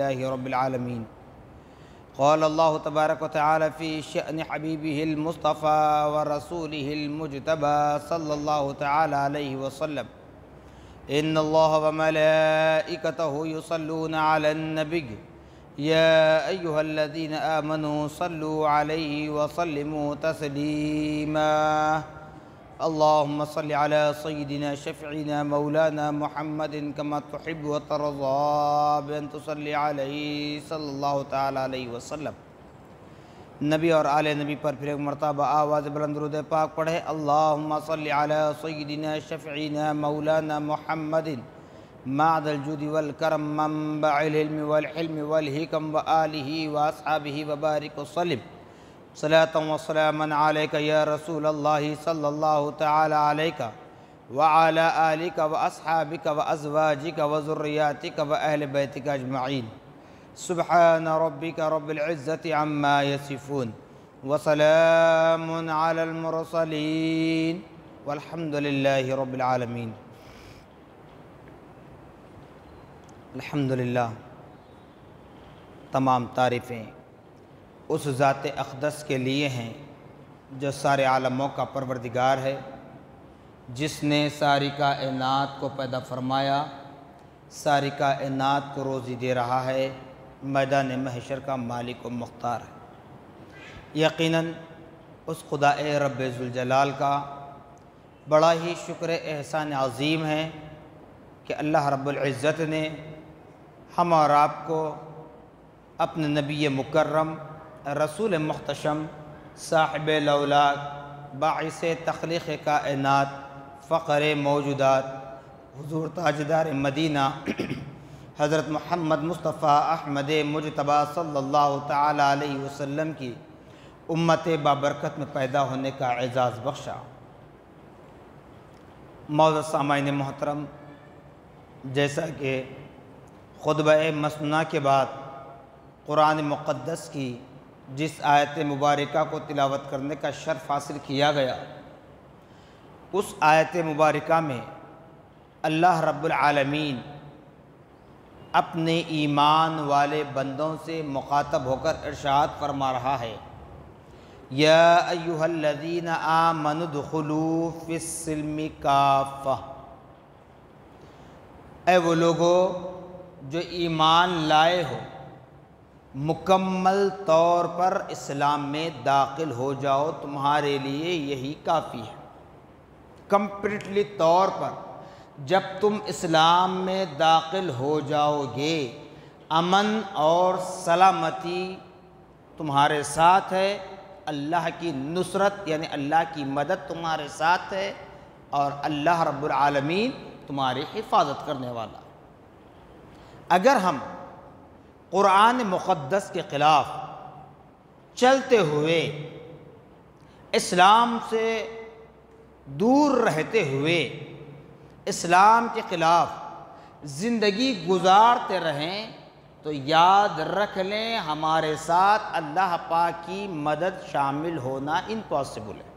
रब्बिल आलमीन। क़ाल अल्लाहु तबारक व तआला फ़ी शअनि हबीबिहिल मुस्तफ़ा व रसूलिहिल मुज्तबा सल्लल्लाहु तआला अलैहि वसल्लम इन्नल्लाह व मलाइकतहु युसल्लूना अलन नबी या अय्युहल्लज़ीना आमनू सल्लू अलैहि व सल्लिमू तस्लीमा। अल्लाहुम्मा सल्लि अला सय्यिदिना शफ़ीना मौलाना मुहम्मदिन कमा तुहिब्बु व तर्ज़ा बिअन तुसल्ली अलैहि सल्लल्लाहु तआला अलैहि वसल्लम। नबी और आले नबी पर फिर एक मरतबा आवाज़ बुलंद दुरूद पाक पढ़े। अल्लाहुम्मा सल्लि अला सय्यिदिना शफ़ीना मौलाना मुहम्मदिन माअदल जुदी वल करम मंबअल इल्मि वल हिल्मि वल हिकम व आलिहि व अस्हाबिहि व बारिक व सल्लिम सलातन व सलामन अलैका या रसूलल्लाहि सल्लल्लाहु तआला अलैका व अला आलिका व अस्हाबिका व अज़वाजिका व ज़ुर्रियातिका व अहले बैतिका अजमईन। सुब्हान रब्बिका रब्बिल इज़्ज़ति अम्मा यसिफून व सलामुन अलल मुरसलीन वल्हम्दुलिल्लाहि रब्बिल आलमीन। अल्हम्दुलिल्लाह, तमाम तारीफ़ें उस ज़ात अक़दस के लिए हैं जो सारे आलमों का परवरदिगार है, जिसने सारी कायनात को पैदा फरमाया, सारी कायनात को रोज़ी दे रहा है, मैदान महशर का मालिक व मुख्तार है। यकीनन उस खुदा रब्बे ज़ुल जलाल का बड़ा ही शुक्र एहसान अज़ीम है कि अल्लाह रब्बुल इज़्ज़त ने हम और आपको अपने नबी मुकर्रम रसूल मुख्तशम साहिब लौलाक बाइस तख्लीक़ कायनात फ़ख्र मौजूदात हुज़ूर ताजदार मदीना हज़रत मोहम्मद मुस्तफ़ा अहमद मुज्तबा सल्लल्लाहु तआला अलैहि वसल्लम की उम्मत बाबरकत में पैदा होने का एज़ाज़ बख्शा। मौजूद सामाईन मोहतरम, जैसा कि खुतबा मसनूना के बाद कुरान मुक़द्दस की जिस आयत मुबारका को तिलावत करने का शर्फ़ हासिल किया गया, उस आयत मुबारका में अल्लाह रब्बुल आलमीन अपने ईमान वाले बंदों से मुखातब होकर इरशाद फरमा रहा है, या अय्युहल्लज़ीना आमनु दुखुलू फ़िस्सिल्मि काफ़ा। ऐ वो लोगो जो ईमान लाए हो, मुकम्मल तौर पर इस्लाम में दाखिल हो जाओ, तुम्हारे लिए यही काफ़ी है। कंप्लीटली तौर पर जब तुम इस्लाम में दाखिल हो जाओगे, अमन और सलामती तुम्हारे साथ है, अल्लाह की नुसरत यानी अल्लाह की मदद तुम्हारे साथ है और अल्लाह रब्बुल आलमीन तुम्हारी हिफाजत करने वाला। अगर हम कुरान मुक़द्दस के ख़िलाफ़ चलते हुए, इस्लाम से दूर रहते हुए, इस्लाम के ख़िलाफ़ ज़िंदगी गुजारते रहें, तो याद रख लें हमारे साथ अल्लाह पाक की मदद शामिल होना इम्पॉसिबल है।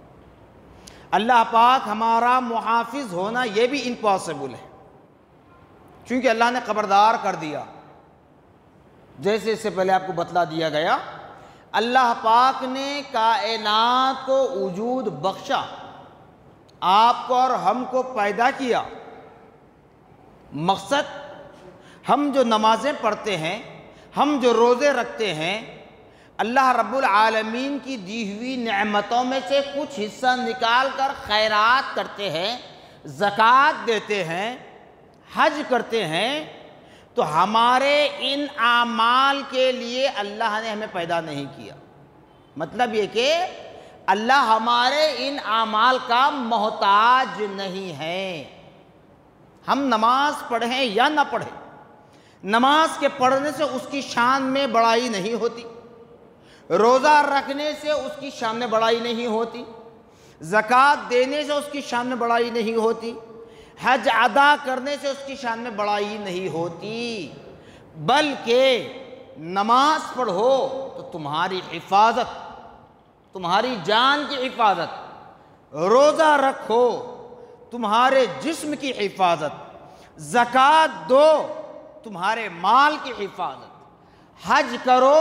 अल्लाह पाक हमारा मुहाफ़िज़ होना ये भी इम्पॉसिबल है, क्योंकि अल्लाह ने ख़बरदार कर दिया। जैसे इससे पहले आपको बतला दिया गया, अल्लाह पाक ने कायनात को वजूद बख्शा, आपको और हमको पैदा किया। मकसद, हम जो नमाज़ें पढ़ते हैं, हम जो रोज़े रखते हैं, अल्लाह रब्बुल आलमीन की दी हुई नेमतों में से कुछ हिस्सा निकाल कर खैरात करते हैं, ज़कात देते हैं, हज करते हैं, तो हमारे इन आमाल के लिए अल्लाह ने हमें पैदा नहीं किया। मतलब ये कि अल्लाह हमारे इन आमाल का मोहताज नहीं है। हम नमाज पढ़ें या ना पढ़ें, नमाज के पढ़ने से उसकी शान में बढ़ाई नहीं होती, रोज़ा रखने से उसकी शान में बढ़ाई नहीं होती, ज़कात देने से उसकी शान में बढ़ाई नहीं होती, हज अदा करने से उसकी शान में बढ़ाई नहीं होती, बल्कि नमाज पढ़ो तो तुम्हारी हिफाजत, तुम्हारी जान की हिफाजत, रोज़ा रखो तुम्हारे जिस्म की हिफाजत, ज़कात दो तुम्हारे माल की हिफाजत, हज करो,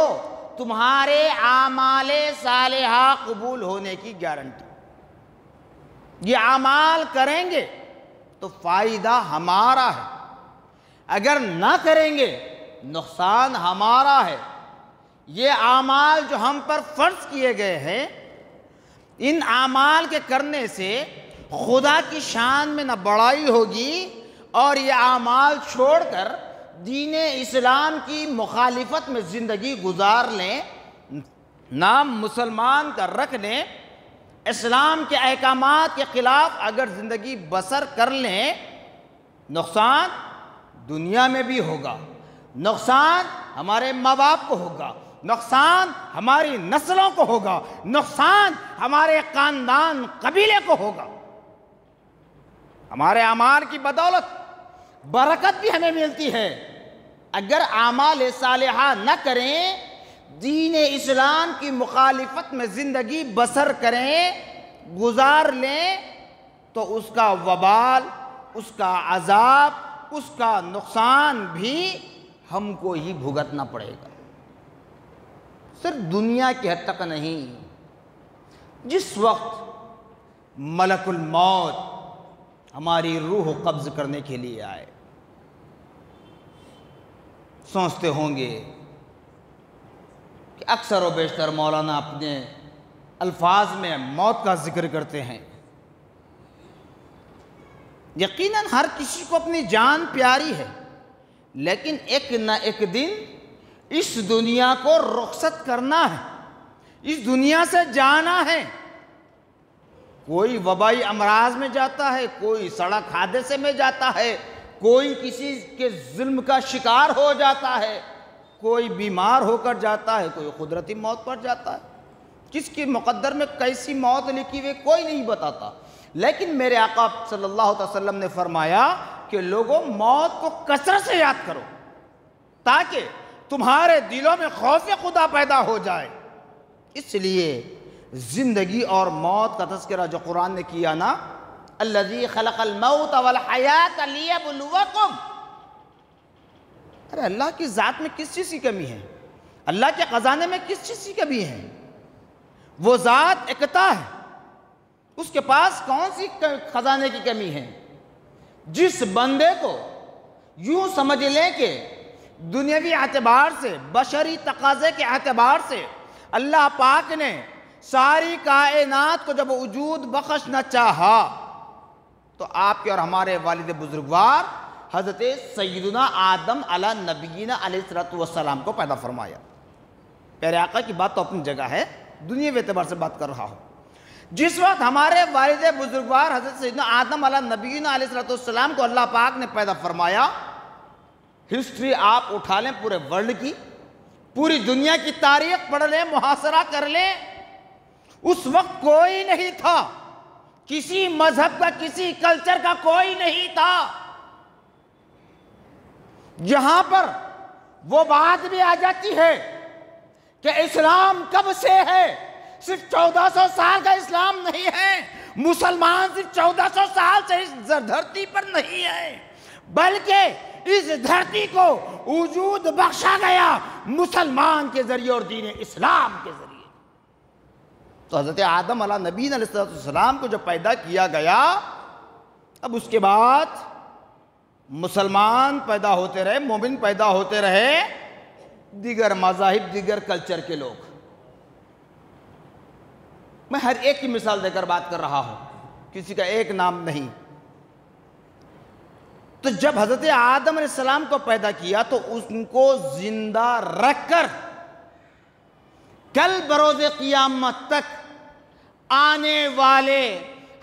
तुम्हारे आमाले सालिहा कबूल होने की गारंटी। ये आमाल करेंगे तो फ़ायदा हमारा है, अगर ना करेंगे नुकसान हमारा है। ये आमाल जो हम पर फ़र्ज़ किए गए हैं, इन आमाल के करने से खुदा की शान में न बढ़ाई होगी, और ये आमाल छोड़कर दीन इस्लाम की मुखालिफत में ज़िंदगी गुजार लें, नाम मुसलमान का रख लें, इस्लाम के अहकामात के ख़िलाफ़ अगर ज़िंदगी बसर कर लें, नुकसान दुनिया में भी होगा, नुकसान हमारे माँ बाप को होगा, नुकसान हमारी नस्लों को होगा, नुकसान हमारे ख़ानदान कबीले को होगा। हमारे अमाल की बदौलत बरकत भी हमें मिलती है। अगर आमाल सालिहा न करें, दीन इस्लाम की मुखालिफत में ज़िंदगी बसर करें, गुजार लें, तो उसका वबाल, उसका अजाब, उसका नुकसान भी हमको ही भुगतना पड़ेगा। सिर्फ दुनिया की हद तक नहीं, जिस वक्त मलकुल मौत हमारी रूह कब्ज़ करने के लिए आए, सोचते होंगे कि अक्सर व बेशतर मौलाना अपने अल्फाज में मौत का जिक्र करते हैं। यकीनन हर किसी को अपनी जान प्यारी है, लेकिन एक न एक दिन इस दुनिया को रुखसत करना है, इस दुनिया से जाना है। कोई वबाई अमराज में जाता है, कोई सड़क हादसे में जाता है, कोई किसी के जुल्म का शिकार हो जाता है, कोई बीमार होकर जाता है, कोई कुदरती मौत पर जाता है। किसके मुक़द्दर में कैसी मौत लिखी हुई कोई नहीं बताता। लेकिन मेरे आका सल्लल्लाहु अलैहि वसल्लम ने फरमाया कि लोगों, मौत को कसरत से याद करो ताकि तुम्हारे दिलों में खौफ खुदा पैदा हो जाए। इसलिए ज़िंदगी और मौत का तज़किरा जो कुरान ने किया ना, अल्लज़ी खलक़ल मौत वल हयात लियब्लुवकुम। अरे अल्लाह की ज़ात में किस चीज़ की कमी है? अल्लाह के ख़जाने में किस चीज़ की कमी है? वो ज़ात एकता है, उसके पास कौन सी ख़जाने की कमी है? जिस बंदे को यूँ समझ लें कि दुनियावी एतबार से, बशरी तकाज़े के एतबार से अल्लाह पाक ने सारी कायनात को जब वजूद बख्शना चाहा, तो आपके और हमारे वालिद बुजुर्गवार हज़रत सय्यदुना आदम अला नबीना अलैहिस्सलातु वस्सलाम को पैदा फरमाया। प्यारे आका की बात तो अपनी जगह है, दुनियावी एतबार से बात कर रहा हूँ। जिस वक्त हमारे वालिद बुजुर्गवार हज़रत सय्यदुना आदम अला नबीना अलैहिस्सलातु वस्सलाम को अल्लाह पाक ने पैदा फरमाया, हिस्ट्री आप उठा लें पूरे वर्ल्ड की, पूरी दुनिया की तारीख पढ़ लें, मुहासरा कर लें, उस वक्त कोई नहीं था, किसी मजहब का, किसी कल्चर का कोई नहीं था। यहां पर वो बात भी आ जाती है कि इस्लाम कब से है। सिर्फ 1400 साल का इस्लाम नहीं है, मुसलमान सिर्फ 1400 साल से इस धरती पर नहीं है, बल्कि इस धरती को वजूद बख्शा गया मुसलमान के जरिए और दीन इस्लाम के जरिए। तो हज़रत आदम अला नबी अलैहिस्सलाम को जब पैदा किया गया, अब उसके बाद मुसलमान पैदा होते रहे, मोमिन पैदा होते रहे, दीगर मज़ाहिब, दीगर कल्चर के लोग। मैं हर एक की मिसाल देकर बात कर रहा हूं, किसी का एक नाम नहीं। तो जब हज़रत आदम अलैहिस्सलाम को पैदा किया तो उनको जिंदा रखकर कल बरोज़े क़ियामत तक आने वाले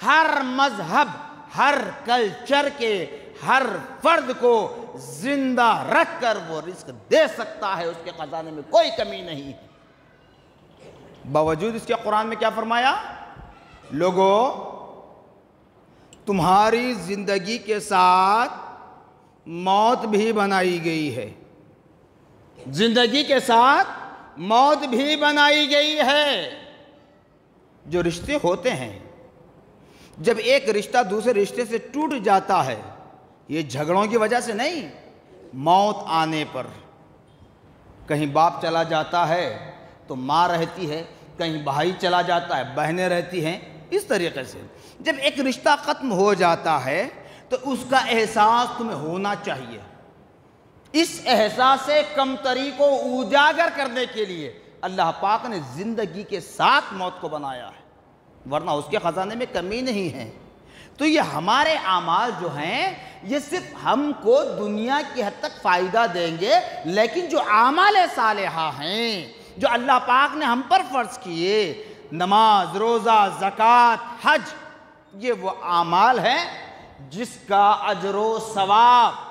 हर मजहब, हर कल्चर के हर फर्द को जिंदा रखकर वो रिस्क दे सकता है, उसके खजाने में कोई कमी नहीं। बावजूद इसके कुरान में क्या फरमाया? लोगों, तुम्हारी जिंदगी के साथ मौत भी बनाई गई है, जिंदगी के साथ मौत भी बनाई गई है। जो रिश्ते होते हैं, जब एक रिश्ता दूसरे रिश्ते से टूट जाता है, ये झगड़ों की वजह से नहीं, मौत आने पर, कहीं बाप चला जाता है तो माँ रहती है, कहीं भाई चला जाता है बहनें रहती हैं। इस तरीके से जब एक रिश्ता ख़त्म हो जाता है तो उसका एहसास तुम्हें होना चाहिए। इस एहसास से कमतरी को उजागर करने के लिए अल्लाह पाक ने ज़िंदगी के साथ मौत को बनाया है, वरना उसके ख़जाने में कमी नहीं है। तो ये हमारे आमाल जो हैं ये सिर्फ हमको दुनिया की हद तक फ़ायदा देंगे, लेकिन जो आमाल सालेहा हैं जो अल्लाह पाक ने हम पर फ़र्ज़ किए, नमाज, रोज़ा, ज़कात, हज, ये वो आमाल हैं जिसका अजरो सवाब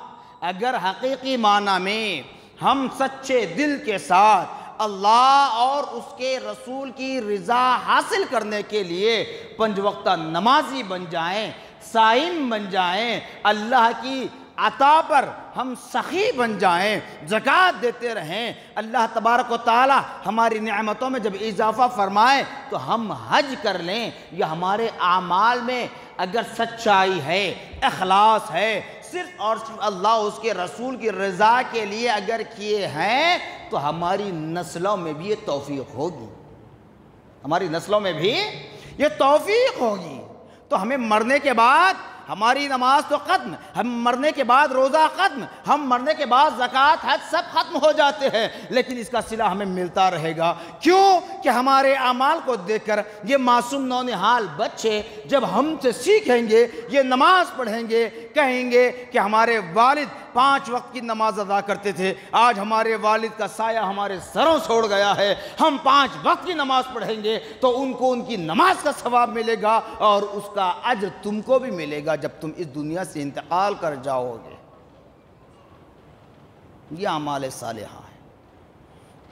अगर हकीकी माना में हम सच्चे दिल के साथ अल्लाह और उसके रसूल की रज़ा हासिल करने के लिए 5 वक्ता नमाजी बन जाएं, साइम बन जाएं, अल्लाह की अता पर हम सखी बन जाएं, ज़कात देते रहें, अल्लाह तबारक व तआला हमारी नेमतों में जब इजाफ़ा फरमाए तो हम हज कर लें। या हमारे आमाल में अगर सच्चाई है, इखलास है, सिर्फ और सिर्फ अल्लाह उसके रसूल की रज़ा के लिए अगर किए हैं तो हमारी नस्लों में भी ये तौफीक होगी, हमारी नस्लों में भी ये तौफीक होगी। तो हमें मरने के बाद हमारी नमाज तो ख़त्म, हम मरने के बाद रोज़ा ख़त्म, हम मरने के बाद ज़कात, हज सब ख़त्म हो जाते हैं, लेकिन इसका सिला हमें मिलता रहेगा। क्यों? कि हमारे अमाल को देखकर ये मासूम नौनिहाल बच्चे जब हमसे सीखेंगे, ये नमाज पढ़ेंगे, कहेंगे कि हमारे वालिद 5 वक्त की नमाज अदा करते थे, आज हमारे वालिद का साया हमारे सरों छोड़ गया है, हम 5 वक्त की नमाज पढ़ेंगे तो उनको उनकी नमाज का सवाब मिलेगा और उसका अज्र तुमको भी मिलेगा जब तुम इस दुनिया से इंतकाल कर जाओगे। ये आमाल सालेहा है।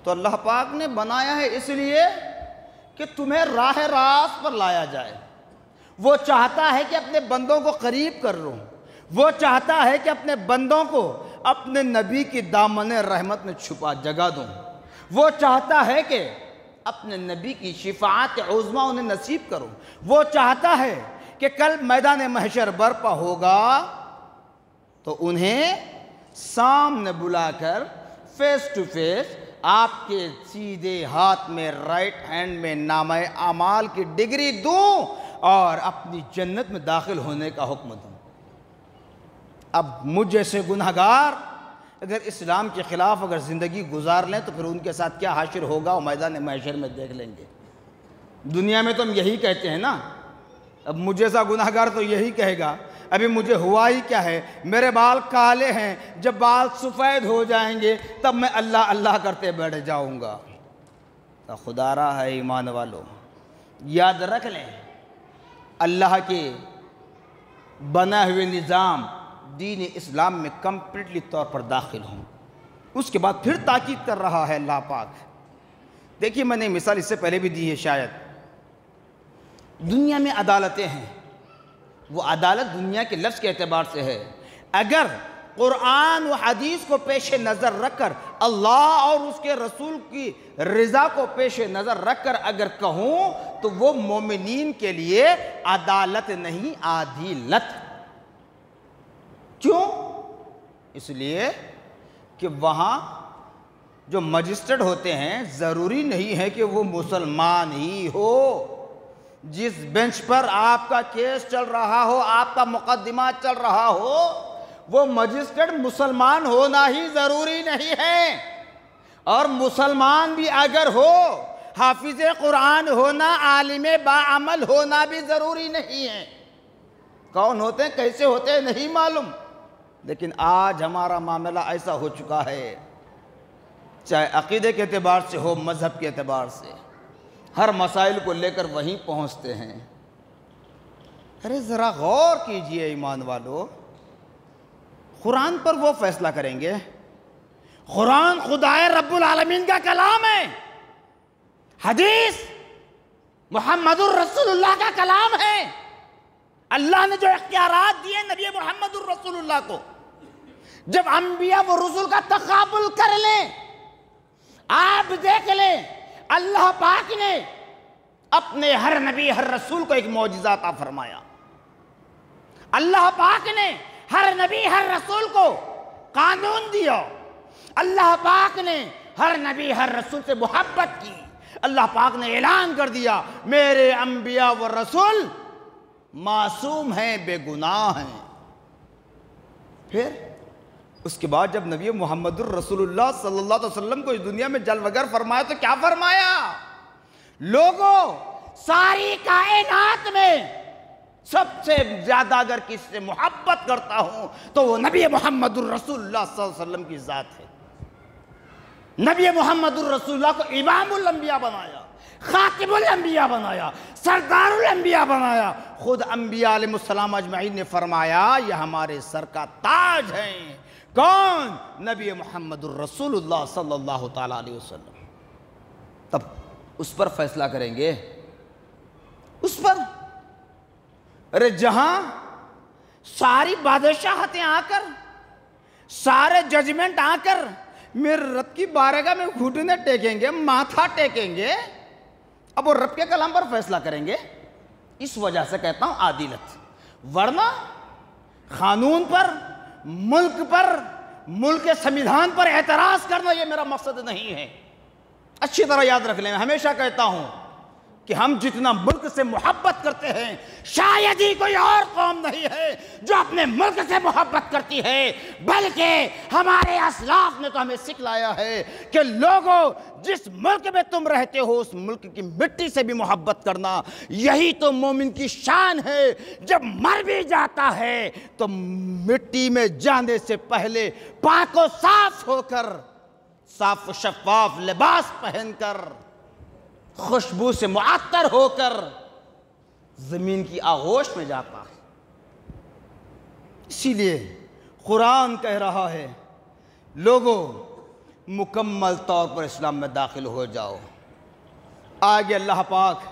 तो अल्लाह पाक ने बनाया है इसलिए कि तुम्हें राह रास्त पर लाया जाए। वो चाहता है कि अपने बंदों को करीब कर लो, वो चाहता है कि अपने बंदों को अपने नबी की दामन रहमत में छुपा जगा दूं। वो चाहता है कि अपने नबी की शिफाअत उज़्मा उन्हें नसीब करो। वो चाहता है कि कल मैदान महशर बर्पा होगा तो उन्हें सामने बुलाकर फेस टू फेस आपके सीधे हाथ में, राइट हैंड में नामे आमाल की डिग्री दूं और अपनी जन्नत में दाखिल होने का हुक्म दूं। अब मुझ जैसे गुनहगार अगर इस्लाम के ख़िलाफ़ अगर ज़िंदगी गुजार लें तो फिर उनके साथ क्या हाशिर होगा वो मैदान महशर में देख लेंगे। दुनिया में तो हम यही कहते हैं ना, अब मुझ जैसा गुनहगार तो यही कहेगा अभी मुझे हुआ ही क्या है, मेरे बाल काले हैं, जब बाल सफ़ेद हो जाएंगे तब मैं अल्लाह अल्लाह करते बैठ जाऊंगा। तो खुदारा है ईमान वालों, याद रख लें अल्लाह के बना हुए निज़ाम दीन इस्लाम में कम्प्लीटली तौर पर दाखिल हों। उसके बाद फिर ताकीद कर रहा है अल्लाह पाक। देखिए मैंने मिसाल इससे पहले भी दी है, शायद दुनिया में अदालतें हैं, वो अदालत दुनिया के लफ्ज़ के एतबार से है। अगर कुरान व हदीस को पेश नज़र रखकर, अल्लाह और उसके रसूल की रज़ा को पेश नज़र रखकर अगर कहूँ तो वो मोमिनीन के लिए अदालत नहीं, आदिलत। क्यों? इसलिए कि वहाँ जो मजिस्ट्रेट होते हैं ज़रूरी नहीं है कि वो मुसलमान ही हो। जिस बेंच पर आपका केस चल रहा हो, आपका मुकदमा चल रहा हो, वो मजिस्ट्रेट मुसलमान होना ही ज़रूरी नहीं है। और मुसलमान भी अगर हो, हाफिज़ कुरान होना, आलिम बाअमल होना भी ज़रूरी नहीं है। कौन होते हैं, कैसे होते हैं नहीं मालूम, लेकिन आज हमारा मामला ऐसा हो चुका है, चाहे अक़ीदे के एतबार से हो, मज़हब के एतबार से, हर मसाइल को लेकर वहीं पहुंचते हैं। अरे ज़रा गौर कीजिए ईमान वालों, कुरान पर वो फैसला करेंगे। कुरान खुदाए रब्बुल आलमीन का कलाम है, हदीस मुहम्मदुर रसूलुल्लाह का कलाम है। अल्लाह ने जो इख्तियारात दिए नबी मुहम्मदुर रसूलुल्लाह को, जब अंबिया व रसूल का तकाबुल कर लें, आप देख लें अल्लाह पाक ने अपने हर नबी हर रसूल को एक मौजिज़ा अता फरमाया। अल्लाह पाक ने हर नबी हर रसूल को कानून दिया। अल्लाह पाक ने हर नबी हर रसूल से मोहब्बत की। अल्लाह पाक ने ऐलान कर दिया मेरे अंबिया व रसूल मासूम हैं, बेगुनाह हैं। फिर उसके बाद जब नबी मोहम्मदुर रसूलुल्लाह सल्लल्लाहु अलैहि वसल्लम को इस दुनिया में जलवगर फरमाया तो क्या फरमाया? लोगों, सारी कायनात में सबसे ज्यादा अगर किससे मोहब्बत करता हूं तो वो नबी मोहम्मदुर रसूलुल्लाह सल्लल्लाहु अलैहि वसल्लम की जात है। नबी मोहम्मदुर रसूलुल्लाह को इमामुल अंबिया बनाया, खातिमुल अंबिया बनाया, सरदारुल अंबिया बनाया। खुद अंबिया अलैहिस्सलाम अजमईन ने फरमाया ये हमारे सर का ताज हैं। कौन? नबी मोहम्मदुर रसूलुल्लाह सल्लल्लाहु ताला अलैहि वसल्लम। तब उस पर फैसला करेंगे, उस पर। अरे जहां सारी बादशाहतें आकर, सारे जजमेंट आकर मेरे रब की बारगाह में घुटने टेकेंगे, माथा टेकेंगे, अब वो रब के कलाम पर फैसला करेंगे। इस वजह से कहता हूं आदिलत। वरना कानून पर, मुल्क के संविधान पर एतराज करना ये मेरा मकसद नहीं है। अच्छी तरह याद रख लें, हमेशा कहता हूं कि हम जितना मुल्क से मोहब्बत करते हैं, शायद ही कोई और कौम नहीं है जो अपने मुल्क से मोहब्बत करती है। बल्कि हमारे असलाफ ने तो हमें सिखलाया है कि लोगों, जिस मुल्क में तुम रहते हो उस मुल्क की मिट्टी से भी मोहब्बत करना। यही तो मोमिन की शान है। जब मर भी जाता है तो मिट्टी में जाने से पहले पाको साफ होकर, साफ शफाफ लिबास पहनकर, खुशबू से मुअत्तर होकर जमीन की आगोश में जाता है। इसीलिए कुरान कह रहा है लोगों, मुकम्मल तौर पर इस्लाम में दाखिल हो जाओ। आगे अल्लाह पाक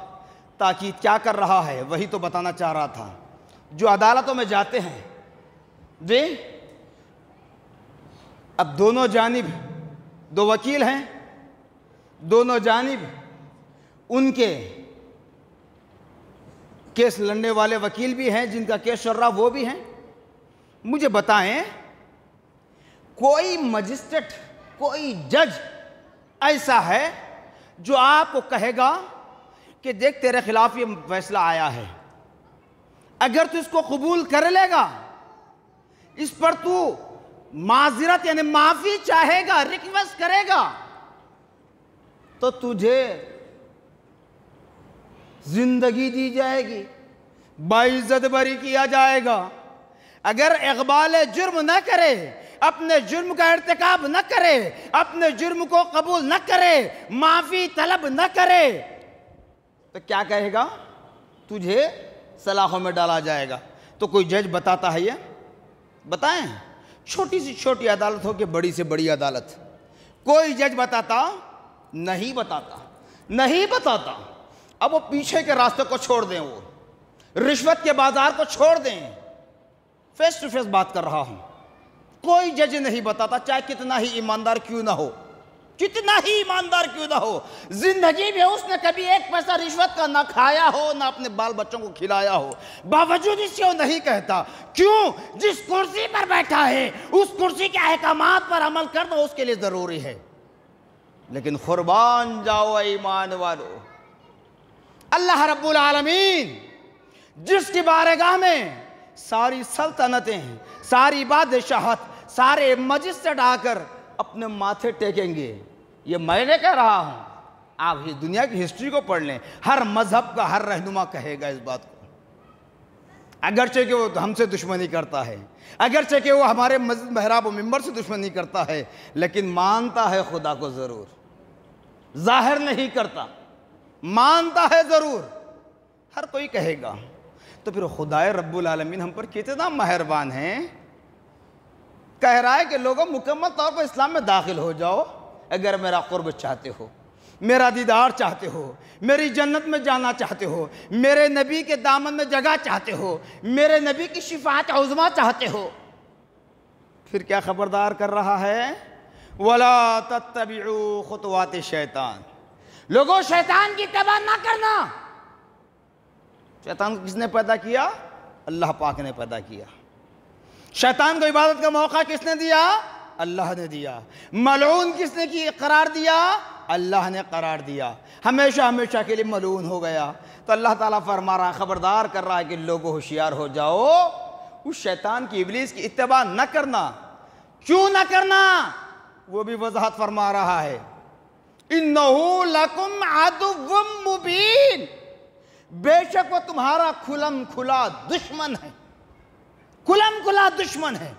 ताकीद क्या कर रहा है वही तो बताना चाह रहा था। जो अदालतों में जाते हैं वे, अब दोनों जानिब दो वकील हैं, दोनों जानिब उनके केस लड़ने वाले वकील भी हैं, जिनका केस चल रहा वो भी हैं। मुझे बताएं, कोई मजिस्ट्रेट, कोई जज ऐसा है जो आपको कहेगा कि देख तेरे खिलाफ ये फैसला आया है, अगर तू इसको कबूल कर लेगा, इस पर तू माजिरत यानी माफी चाहेगा, रिक्वेस्ट करेगा, तो तुझे जिंदगी दी जाएगी, बाइज्जत बरी किया जाएगा। अगर इकबाल जुर्म न करे, अपने जुर्म का इर्तिकाब न करे, अपने जुर्म को कबूल न करे, माफी तलब न करे, तो क्या कहेगा? तुझे सलाखों में डाला जाएगा। तो कोई जज बताता है ये? बताएं, छोटी से छोटी अदालत हो कि बड़ी से बड़ी अदालत, कोई जज बताता? नहीं बताता, नहीं बताता। अब वो पीछे के रास्ते को छोड़ दें, वो रिश्वत के बाजार को छोड़ दें, फेस टू फेस बात कर रहा हूं। कोई जज नहीं बताता, चाहे कितना ही ईमानदार क्यों ना हो, कितना ही ईमानदार क्यों ना हो। जिंदगी में उसने कभी एक पैसा रिश्वत का ना खाया हो, ना अपने बाल बच्चों को खिलाया हो, बावजूद इससे वो नहीं कहता। क्यों? जिस कुर्सी पर बैठा है उस कुर्सी के अहकामात पर अमल करना उसके लिए जरूरी है। लेकिन कुर्बान जाओ ईमान वालों, अल्लाह रब्बुल आलमीन जिसकी बारगाह में सारी सल्तनतें, सारी बादशाहत, सारे मजिस्ट्रेट आकर अपने माथे टेकेंगे, ये मैं नहीं कह रहा हूं, आप ही दुनिया की हिस्ट्री को पढ़ लें। हर मजहब का हर रहनुमा कहेगा इस बात को, अगरचे कि वो हमसे दुश्मनी करता है, अगरचे कि वो हमारे महराब व मिंबर से दुश्मनी करता है, लेकिन मानता है खुदा को जरूर, जाहिर नहीं करता, मानता है जरूर। हर कोई कहेगा। तो फिर खुदाए रब्बुल आलमीन हम पर कितना मेहरबान है, कह रहा है कि लोगों मुकम्मल तौर पर इस्लाम में दाखिल हो जाओ अगर मेरा कुर्ब चाहते हो, मेरा दीदार चाहते हो, मेरी जन्नत में जाना चाहते हो, मेरे नबी के दामन में जगह चाहते हो, मेरे नबी की शिफाअत उज़्मा चाहते हो। फिर क्या खबरदार कर रहा है? वला तत्तबिउ खुतवात शैतान, लोगों शैतान की तबा ना करना। शैतान को किसने पैदा किया? अल्लाह पाक ने पैदा किया। शैतान को इबादत का मौका किसने दिया? अल्लाह ने दिया। मलऊन किसने की करार दिया? अल्लाह ने करार दिया। हमेशा हमेशा के लिए मलऊन हो गया। तो अल्लाह ताला फरमा रहा, खबरदार कर रहा है कि लोगों होशियार हो जाओ, उस शैतान की, इब्लीस की इत्तिबा न करना। क्यों न करना? वो भी वजाहत फरमा रहा है, इन्नहु लकुम अदुव्वुम मुबीन, बेशक वो तुम्हारा खुलम खुला दुश्मन है, खुलम खुला दुश्मन है।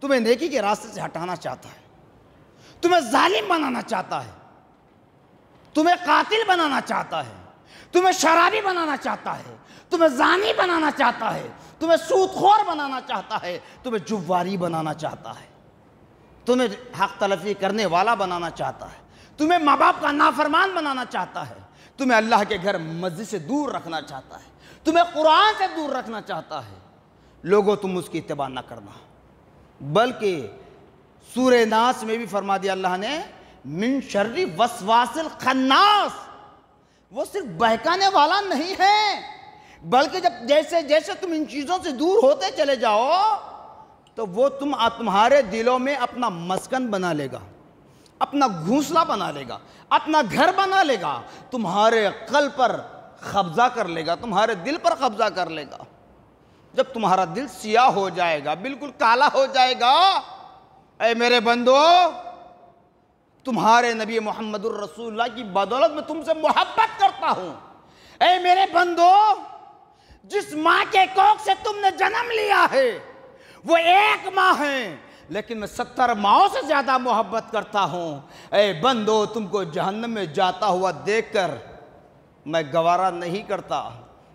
तुम्हें नेकी के रास्ते से हटाना चाहता है, तुम्हें जालिम बनाना चाहता है, तुम्हें कातिल बनाना चाहता है, तुम्हें शराबी बनाना चाहता है, तुम्हें जानी बनाना चाहता है, तुम्हें सूदखोर बनाना चाहता है, तुम्हें जुव्वारी बनाना चाहता है, तुम्हें हक तलफी करने वाला बनाना चाहता है, तुम्हें माँ बाप का नाफरमान बनाना चाहता है, तुम्हें अल्लाह के घर मस्जिद से दूर रखना चाहता है, तुम्हें कुरान से दूर रखना चाहता है। लोगों तुम उसकी इत्तिबा न करना। बल्कि सूरे नास में भी फरमा दिया अल्लाह ने, मिन शर्री वसवासिल खन्नास, वो सिर्फ बहकाने वाला नहीं है, बल्कि जब जैसे जैसे तुम इन चीज़ों से दूर होते चले जाओ तो वो तुम्हारे दिलों में अपना मस्कन बना लेगा, अपना घोंसला बना लेगा, अपना घर बना लेगा, तुम्हारे कल्ब पर कब्जा कर लेगा, तुम्हारे दिल पर कब्जा कर लेगा। जब तुम्हारा दिल सियाह हो जाएगा, बिल्कुल काला हो जाएगा, ऐ मेरे बंदो, तुम्हारे नबी मोहम्मदुर रसूलुल्लाह की बदौलत में तुमसे मोहब्बत करता हूं। ऐ मेरे बंदो, जिस माँ के कोख से तुमने जन्म लिया है वो एक माँ है, लेकिन मैं 70 माओं से ज्यादा मोहब्बत करता हूं। ऐ बंदो, तुमको जहन्नम में जाता हुआ देखकर मैं गवारा नहीं करता,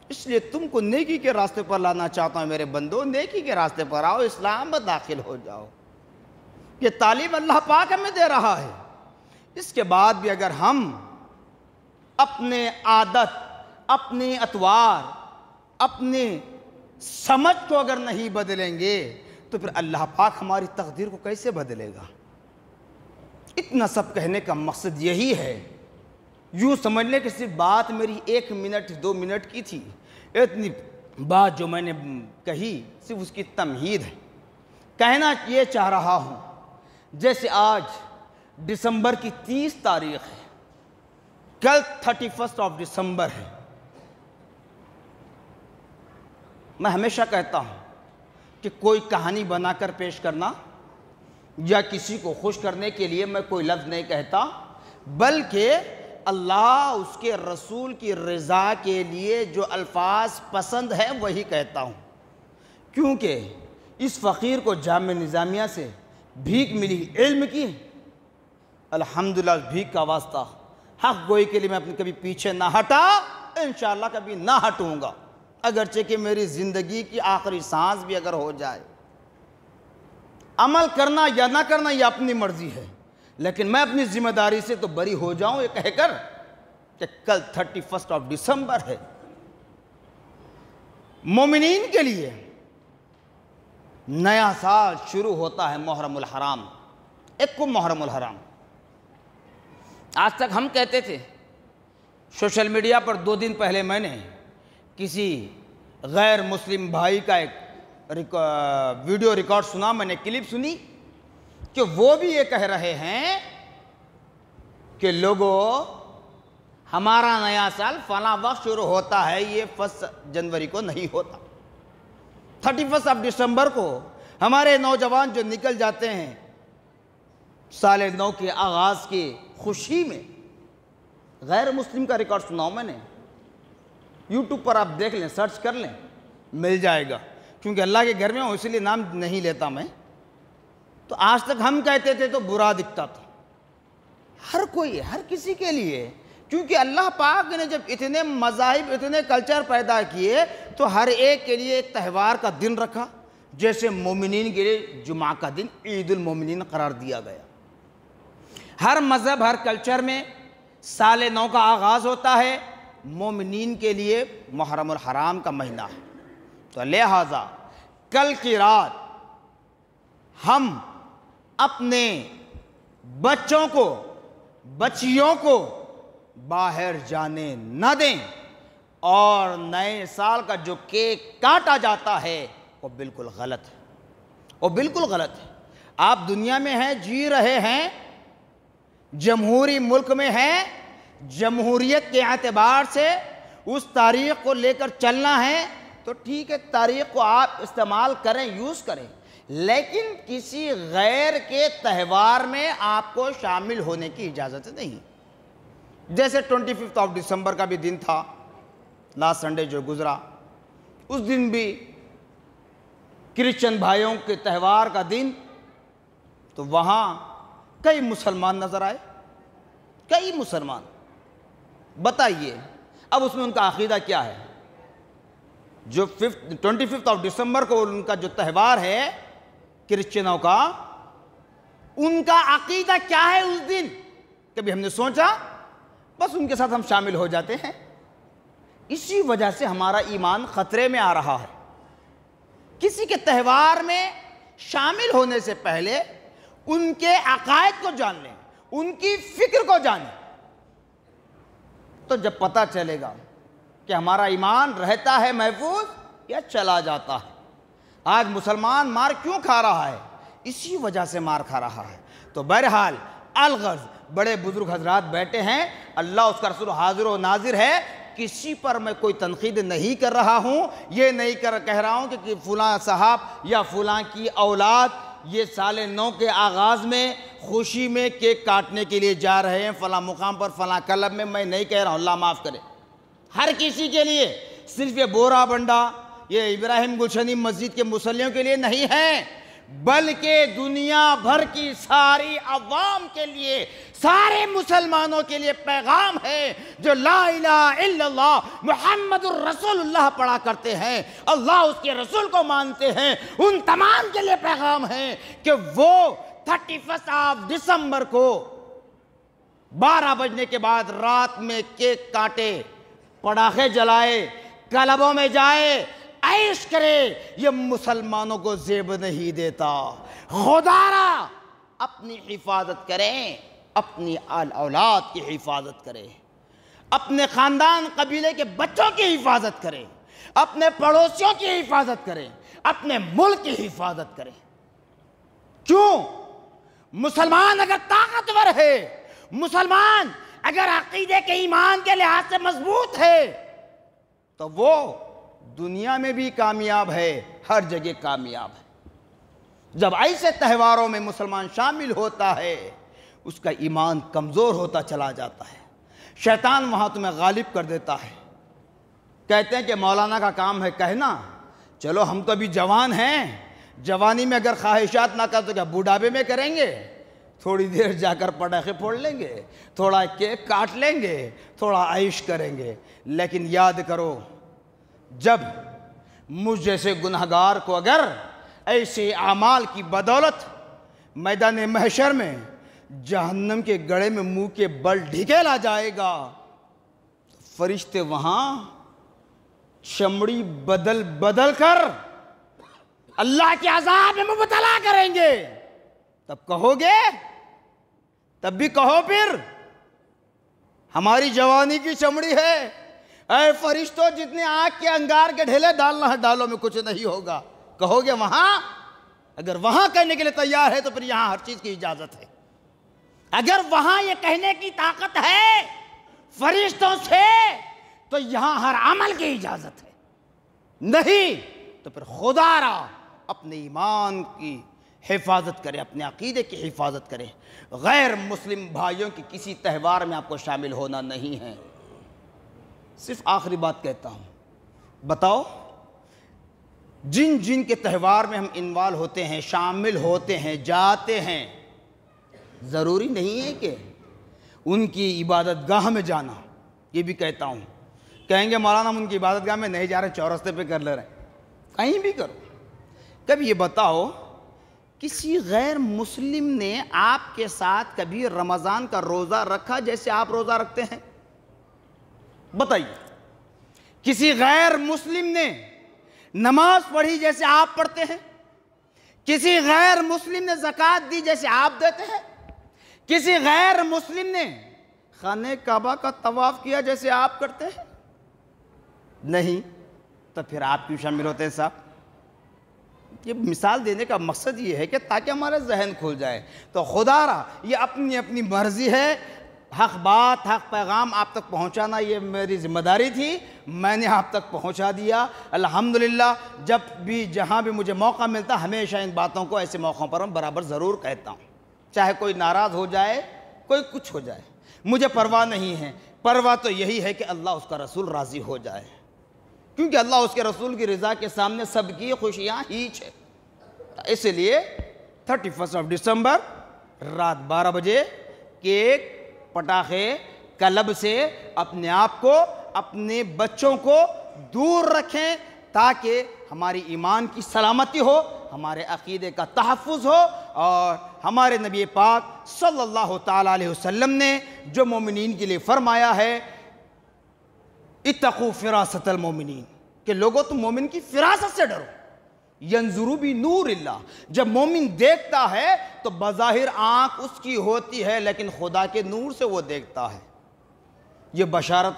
इसलिए तुमको नेकी के रास्ते पर लाना चाहता हूं। मेरे बंदो, नेकी के रास्ते पर आओ, इस्लाम में दाखिल हो जाओ। ये तालीम अल्लाह पाक हमें दे रहा है। इसके बाद भी अगर हम अपने आदत, अपने अतवार, अपने समझ को अगर नहीं बदलेंगे तो फिर अल्लाह पाक हमारी तकदीर को कैसे बदलेगा? इतना सब कहने का मकसद यही है। यूँ समझ लें कि सिर्फ बात मेरी 1 मिनट 2 मिनट की थी। इतनी बात जो मैंने कही सिर्फ उसकी तमहीद है। कहना ये चाह रहा हूँ, जैसे आज दिसंबर की 30 तारीख है, कल 31 दिसंबर है। मैं हमेशा कहता हूँ कि कोई कहानी बनाकर पेश करना या किसी को खुश करने के लिए मैं कोई लफ्ज़ नहीं कहता, बल्कि अल्लाह उसके रसूल की रज़ा के लिए जो अल्फाज पसंद है वही कहता हूँ। क्योंकि इस फ़कीर को जामे निज़ामिया से भीख मिली इल्म की, अल्हम्दुलिल्लाह भीख का वास्ता हक़ गोई के लिए मैं अपने कभी पीछे ना हटा, इंशाअल्लाह कभी ना हटूँगा, अगरचे कि मेरी ज़िंदगी की आखिरी सांस भी अगर हो जाए। अमल करना या ना करना यह अपनी मर्ज़ी है, लेकिन मैं अपनी जिम्मेदारी से तो बरी हो जाऊं ये कहकर कि कल 31 दिसंबर है। मोमिनीन के लिए नया साल शुरू होता है मुहर्रमुल हराम, एक को मुहर्रमुल हराम। आज तक हम कहते थे, सोशल मीडिया पर 2 दिन पहले मैंने किसी गैर मुस्लिम भाई का एक वीडियो रिकॉर्ड सुना, मैंने क्लिप सुनी कि वो भी ये कह रहे हैं कि लोगों, हमारा नया साल फला वक्त शुरू होता है, ये 1 जनवरी को नहीं होता। 31 दिसंबर को हमारे नौजवान जो निकल जाते हैं साल नौ के आगाज़ की खुशी में। गैर मुस्लिम का रिकॉर्ड सुनाऊं मैंने, यूट्यूब पर आप देख लें, सर्च कर लें, मिल जाएगा। क्योंकि अल्लाह के घर में हूँ इसलिए नाम नहीं लेता मैं। तो आज तक हम कहते थे तो बुरा दिखता था हर कोई, हर किसी के लिए, क्योंकि अल्लाह पाक ने जब इतने मज़ाहिब, इतने कल्चर पैदा किए तो हर एक के लिए एक त्यौहार का दिन रखा। जैसे मोमिनीन के लिए जुमा का दिन ईदुल मोमिनीन करार दिया गया। हर मज़हब, हर कल्चर में साल नौ का आगाज़ होता है, मोमिनीन के लिए मुहर्रमुल हराम का महीना है। तो लिहाजा कल की रात हम अपने बच्चों को, बच्चियों को बाहर जाने न दें, और नए साल का जो केक काटा जाता है वो बिल्कुल गलत है, वो बिल्कुल गलत है। आप दुनिया में हैं, जी रहे हैं, जमहूरी मुल्क में हैं, जमहूरियत के एतबार से उस तारीख को लेकर चलना है तो ठीक है, तारीख को आप इस्तेमाल करें, यूज़ करें, लेकिन किसी गैर के त्यौहार में आपको शामिल होने की इजाज़त नहीं। जैसे 25 ऑफ दिसंबर का भी दिन था, लास्ट संडे जो गुज़रा, उस दिन भी क्रिश्चियन भाइयों के त्यौहार का दिन, तो वहाँ कई मुसलमान नज़र आए, कई मुसलमान। बताइए अब उसमें उनका अक़ीदा क्या है? जो 25 ऑफ दिसंबर को उनका जो त्यौहार है क्रिश्चियनों का, उनका अक़ीदा क्या है उस दिन? कभी हमने सोचा? बस उनके साथ हम शामिल हो जाते हैं। इसी वजह से हमारा ईमान ख़तरे में आ रहा है। किसी के त्यौहार में शामिल होने से पहले उनके अकायद को जान लें, उनकी फिक्र को जानें, तो जब पता चलेगा कि हमारा ईमान रहता है महफूज या चला जाता है। आज मुसलमान मार क्यों खा रहा है? इसी वजह से मार खा रहा है। तो बहरहाल अलगर्ज बड़े बुजुर्ग हजरात बैठे हैं, अल्लाह उसका रसूल हाजिर व नाजिर है, किसी पर मैं कोई तनकीद नहीं कर रहा हूँ, ये नहीं कह रहा हूँ कि फ़लाँ साहब या फ़लाँ की औलाद ये साले 9 के आगाज़ में खुशी में केक काटने के लिए जा रहे हैं फ़लाँ मुकाम पर, फ़लाँ क्लब में। मैं नहीं कह रहा हूँ, अल्लाह माफ़ करे, हर किसी के लिए, सिर्फ ये बोरा बंडा, ये इब्राहिम गुलशनी मस्जिद के मुसल्लियों के लिए नहीं है, बल्कि दुनिया भर की सारी अवाम के लिए, सारे मुसलमानों के लिए पैगाम है। जो ला इलाहा इल्लल्लाह मुहम्मदुर रसूलुल्लाह पढ़ा करते हैं, अल्लाह उसके रसूल को मानते हैं, उन तमाम के लिए पैगाम है कि वो 31 ऑफ दिसंबर को 12 बजने के बाद रात में केक काटे, पटाखे जलाए, क्लबों में जाए, ऐश करे, ये मुसलमानों को जेब नहीं देता। खुदारा अपनी हिफाजत करें, अपनी औलाद की हिफाजत करें, अपने ख़ानदान कबीले के बच्चों की हिफाजत करें, अपने पड़ोसियों की हिफाजत करें, अपने मुल्क की हिफाजत करें। क्यों? मुसलमान अगर ताकतवर है, मुसलमान अगर अकीदे के ईमान के लिहाज से मजबूत है, तो वो दुनिया में भी कामयाब है, हर जगह कामयाब है। जब ऐसे त्यौहारों में मुसलमान शामिल होता है, उसका ईमान कमज़ोर होता चला जाता है, शैतान वहाँ तुम्हें गालिब कर देता है। कहते हैं कि मौलाना का काम है कहना, चलो हम तो अभी जवान हैं, जवानी में अगर ख्वाहिशात ना कर तो क्या बुढ़ापे में करेंगे? थोड़ी देर जाकर पटाखे फोड़ लेंगे, थोड़ा केक काट लेंगे, थोड़ा ऐश करेंगे। लेकिन याद करो, जब मुझ जैसे गुनहगार को अगर ऐसे आमाल की बदौलत मैदान महशर में जहन्नम के गड़े में मुंह के बल ढकेला जाएगा, फरिश्ते वहां चमड़ी बदल बदल कर अल्लाह के अज़ाब में मुबतला करेंगे। तब कहोगे, तब भी कहो फिर हमारी जवानी की चमड़ी है। ऐ फरिश्तों, जितने आग के अंगार के ढेले डालना है डालो, में कुछ नहीं होगा। कहोगे वहां? अगर वहां कहने के लिए तैयार है तो फिर यहां हर चीज की इजाजत है। अगर वहां ये कहने की ताकत है फरिश्तों से, तो यहां हर अमल की इजाजत है। नहीं तो फिर खुदारा अपने ईमान की हिफाजत करें, अपने अकीदे की हिफाजत करें। गैर मुस्लिम भाइयों के किसी त्यौहार में आपको शामिल होना नहीं है। सिर्फ आखिरी बात कहता हूँ, बताओ, जिन जिन के त्यौहार में हम इन्वॉल्व होते हैं, शामिल होते हैं, जाते हैं, ज़रूरी नहीं है कि उनकी इबादत गाह में जाना। ये भी कहता हूँ, कहेंगे मौलाना हम उनकी इबादत गाह में नहीं जा रहे, चौरस्ते पे कर ले रहे हैं, कहीं भी करो। कभी ये बताओ, किसी गैर मुस्लिम ने आपके साथ कभी रमज़ान का रोज़ा रखा जैसे आप रोज़ा रखते हैं? बताइए। किसी गैर मुस्लिम ने नमाज पढ़ी जैसे आप पढ़ते हैं? किसी गैर मुस्लिम ने ज़कात दी जैसे आप देते हैं? किसी गैर मुस्लिम ने खाने काबा का तवाफ किया जैसे आप करते हैं? नहीं। तो फिर आप क्यों शामिल होते हैं साहब? ये मिसाल देने का मकसद ये है कि ताकि हमारा जहन खुल जाए। तो खुदारा ये अपनी अपनी मर्ज़ी है, हक़ बात हक़ पैगाम आप तक पहुँचाना ये मेरी ज़िम्मेदारी थी, मैंने आप तक पहुँचा दिया अल्हम्दुलिल्लाह। जब भी जहाँ भी मुझे मौका मिलता हमेशा इन बातों को ऐसे मौक़ों पर मैं बराबर ज़रूर कहता हूँ, चाहे कोई नाराज़ हो जाए, कोई कुछ हो जाए, मुझे परवाह नहीं है। परवाह तो यही है कि अल्लाह उसका रसूल राज़ी हो जाए, क्योंकि अल्लाह उसके रसूल की रज़ा के सामने सबकी खुशियाँ हीच है। इसलिए 31 दिसंबर रात 12 बजे केक पटाखे क्लब से अपने आप को अपने बच्चों को दूर रखें, ताकि हमारी ईमान की सलामती हो, हमारे अक़ीदे का तहफ़्फ़ुज़ हो। और हमारे नबी पाक सल्लल्लाहु ताला अलैहि वसल्लम ने जो मोमिनीन के लिए फ़रमाया है, इत्तक़ू फ़िरासतल मोमिनीन, कि लोगों तुम मोमिन की फ़िरासत से डरो। यंजुरू भी नूरिल्लाह, जब मोमिन देखता है तो बज़ाहिर आँख उसकी होती है, लेकिन खुदा के नूर से वो देखता है। ये बशारत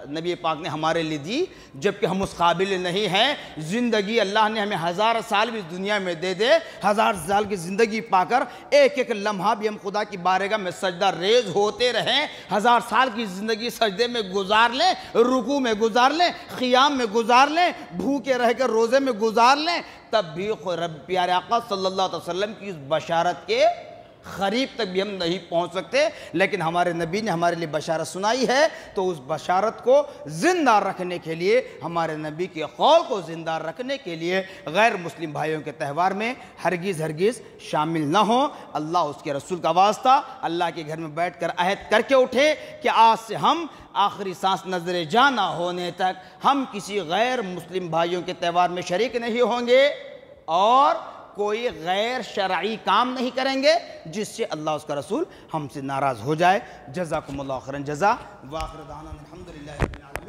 नबी पाक ने हमारे लिए दी, जबकि हम उस काबिल नहीं हैं। ज़िंदगी अल्लाह ने हमें 1000 साल भी दुनिया में दे दे, 1000 साल की ज़िंदगी पाकर एक एक लम्हा भी हम खुदा की बारगाह में सजदा रेज होते रहें, 1000 साल की ज़िंदगी सजदे में गुजार लें, रुकू में गुजार लें, क़ियाम में गुजार लें, भूखे रह कर रोज़े में गुजार लें, तब भी रब प्यारे आका सल्लल्लाहु अलैहि वसल्लम की इस बशारत के क़रीब तक भी हम नहीं पहुँच सकते। लेकिन हमारे नबी ने हमारे लिए बशारत सुनाई है, तो उस बशारत को ज़िंदा रखने के लिए, हमारे नबी के कौल को ज़िंदा रखने के लिए गैर मुस्लिम भाइयों के त्यौहार में हरगिज़ शामिल न हो। अल्लाह उसके रसूल का वास्ता अल्लाह के घर में बैठ कर अहद करके उठे कि आज से हम आखिरी सांस नजर जाना होने तक हम किसी गैर मुस्लिम भाइयों के त्यौहार में शरीक नहीं होंगे और कोई गैर शरई काम नहीं करेंगे जिससे अल्लाह उसका रसूल हमसे नाराज़ हो जाए। जज़ाकुमुल्लाहु खैरन जज़ा व आखिर दाना अल्हम्दुलिल्लाहि।